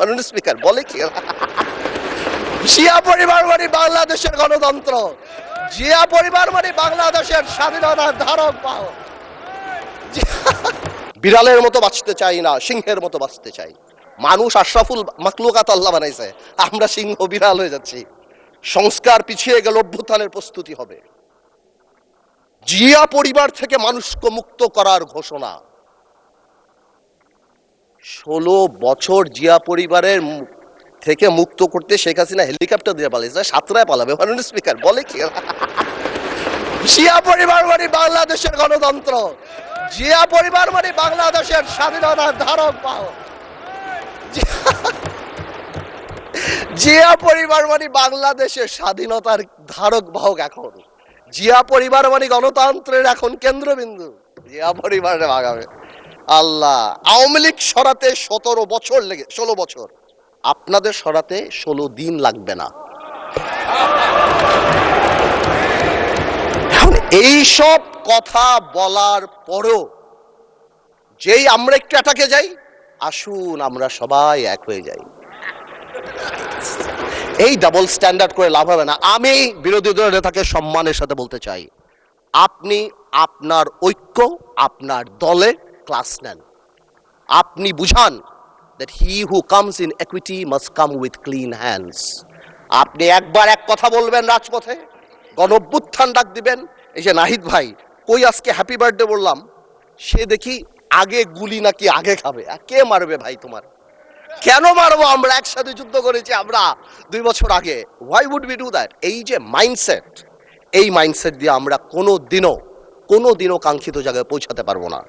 মাননীয় স্পিকার বলে কি জিয়া পরিবার মানে বাংলাদেশের গণতন্ত্র, জিয়া পরিবার মানে বাংলাদেশের স্বাধীনতার ধারক বাহক। বিড়ালের মতো বাঁচতে চাই না, সিংহের মতো বাঁচতে চাই। মানুষ আশরাফুল মাখলুকাত আল্লাহ বানাইছে, আমরা সিংহ বিড়াল হয়ে যাচ্ছি। সংস্কার পিছিয়ে গেল, অভ্যুত্থানের প্রস্তুতি হবে। জিয়া পরিবার থেকে মানুষকে মুক্ত করার ঘোষণা। 16 বছর জিয়া পরিবারের থেকে মুক্ত করতে শেখ হাসিনা হেলিকপ্টার দিয়ে পালিয়েছে, সাতরায় পালাবে। মাননীয় স্পিকার বলে কি জিয়া পরিবার মানে বাংলাদেশের গণতন্ত্র, জিয়া পরিবার মানে বাংলাদেশের স্বাধীনতার ধারক বাহক। জিয়া পরিবার মানে বাংলাদেশের স্বাধীনতার ধারক বাহক। এখন জিয়া পরিবার মানে গণতন্ত্রের এখন কেন্দ্রবিন্দু। জিয়া পরিবারে ভাগাবে আল্লাহ। আওয়ামী লীগ সরাতে 16 বছর লেগে 16 বছর, আপনাদের সরাতে 16 দিন লাগবে না। এইসব কথা বলার পরও যেই আমরা একটু অ্যাটাকে যাই, আসুন আমরা সবাই এক হয়ে যাই। এই ডাবল স্ট্যান্ডার্ড করে লাভ হবে না। আমি বিরোধী দলের নেতাকে সম্মানের সাথে বলতে চাই, আপনি আপনার ঐক্য, আপনার দলে ক্লাস নেন। আপনি বুঝান that he who comes in equity must come with clean hands. আপনি একবার এক কথা বলবেন রাজপথে, গণঅভ্যুত্থান ডাক দিবেন। এই যে নাহিদ ভাই কই আজকে হ্যাপি বার্থডে বললাম, সে দেখি আগে গুলি নাকি আগে খাবে। কে মারবে ভাই তোমার? কেন মারবো? আমরা একসাথে যুদ্ধ করেছি, আমরা 2 বছর আগে। Why would we do that? এই যে মাইন্ডসেট, এই মাইন্ডসেট দিয়ে আমরা কোনো দিনও কাঙ্ক্ষিত জায়গায় পৌঁছাতে পারবো না।